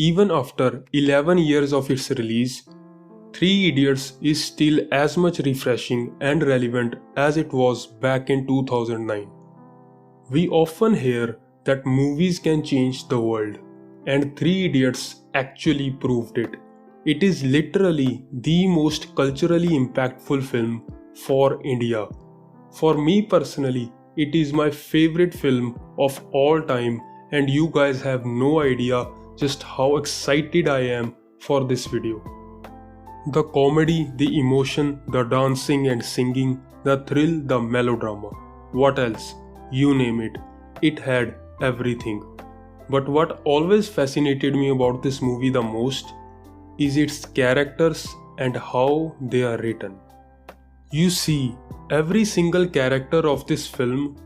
Even after 11 years of its release, Three Idiots is still as much refreshing and relevant as it was back in 2009. We often hear that movies can change the world, and Three Idiots actually proved it. It is literally the most culturally impactful film for India. For me personally, it is my favorite film of all time, and you guys have no idea just how excited I am for this video. The comedy, the emotion, the dancing and singing, the thrill, the melodrama. What else? You name it. It had everything. But what always fascinated me about this movie the most is its characters and how they are written. You see, every single character of this film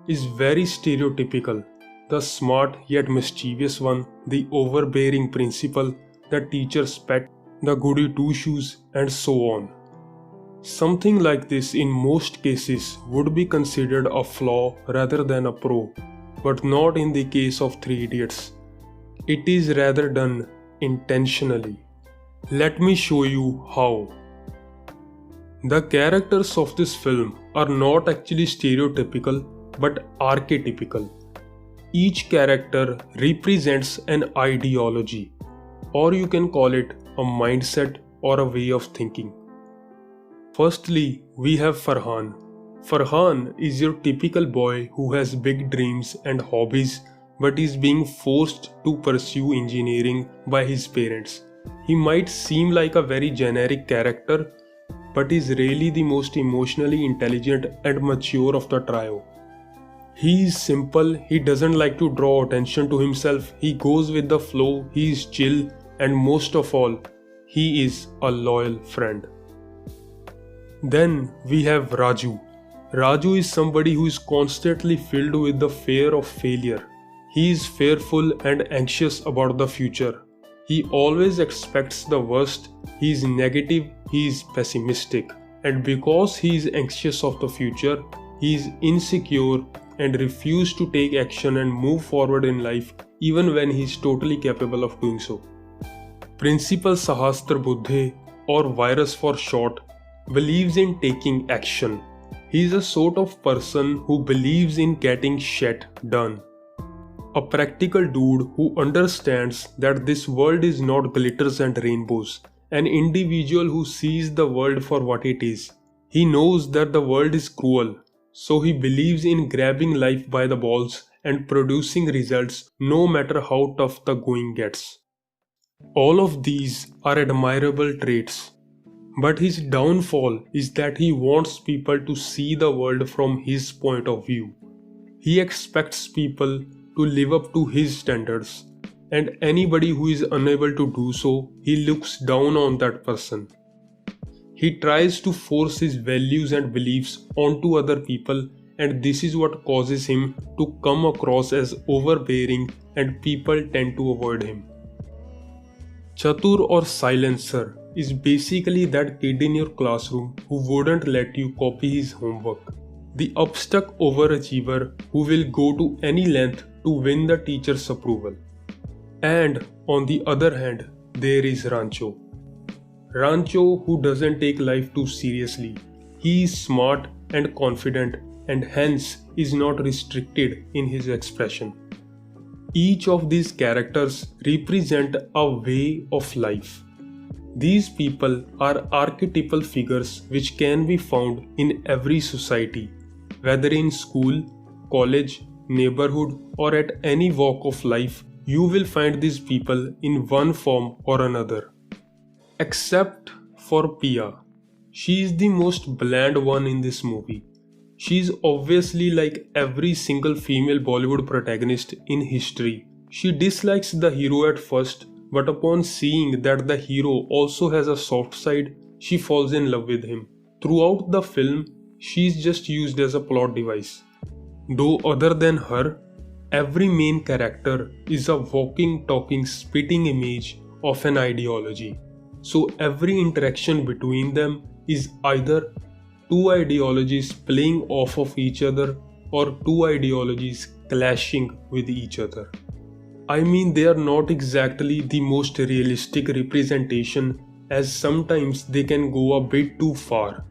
is very stereotypical. The smart yet mischievous one, the overbearing principal, the teacher's pet, the goody two-shoes, and so on. Something like this in most cases would be considered a flaw rather than a pro, but not in the case of Three Idiots. It is rather done intentionally. Let me show you how. The characters of this film are not actually stereotypical but archetypical. Each character represents an ideology, or you can call it a mindset or a way of thinking. Firstly, we have Farhan. Farhan is your typical boy who has big dreams and hobbies but is being forced to pursue engineering by his parents. He might seem like a very generic character, but is really the most emotionally intelligent and mature of the trio. He is simple, he doesn't like to draw attention to himself, he goes with the flow, he is chill, and most of all, he is a loyal friend. Then we have Raju. Raju is somebody who is constantly filled with the fear of failure. He is fearful and anxious about the future. He always expects the worst, he is negative, he is pessimistic. And because he is anxious of the future, he is insecure and refuses to take action and move forward in life even when he is totally capable of doing so. Principal Sahastra Buddhe, or Virus for short, believes in taking action. He is a sort of person who believes in getting shit done. A practical dude who understands that this world is not glitters and rainbows. An individual who sees the world for what it is. He knows that the world is cruel, so he believes in grabbing life by the balls and producing results no matter how tough the going gets. All of these are admirable traits, but his downfall is that he wants people to see the world from his point of view. He expects people to live up to his standards, and anybody who is unable to do so, he looks down on that person. He tries to force his values and beliefs onto other people, and this is what causes him to come across as overbearing, and people tend to avoid him. Chatur or Silencer is basically that kid in your classroom who wouldn't let you copy his homework. The upstuck overachiever who will go to any length to win the teacher's approval. And on the other hand, there is Rancho. Rancho who doesn't take life too seriously. He is smart and confident and hence is not restricted in his expression. Each of these characters represent a way of life. These people are archetypal figures which can be found in every society, whether in school, college, neighborhood, or at any walk of life. You will find these people in one form or another. Except for Pia. She is the most bland one in this movie. She is obviously like every single female Bollywood protagonist in history. She dislikes the hero at first, but upon seeing that the hero also has a soft side, she falls in love with him. Throughout the film, she is just used as a plot device. Though other than her, every main character is a walking, talking, spitting image of an ideology. So every interaction between them is either two ideologies playing off of each other or two ideologies clashing with each other. I mean, they are not exactly the most realistic representation, as sometimes they can go a bit too far,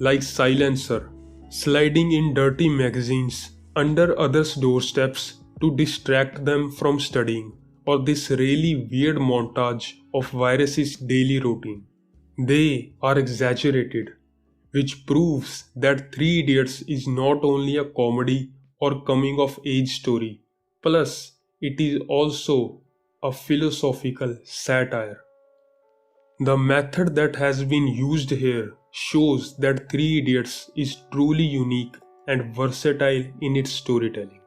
like Silencer, sliding in dirty magazines under others' doorsteps to distract them from studying, or this really weird montage of Virus's daily routine. They are exaggerated, which proves that Three Idiots is not only a comedy or coming of age story, plus, it is also a philosophical satire. The method that has been used here shows that Three Idiots is truly unique and versatile in its storytelling.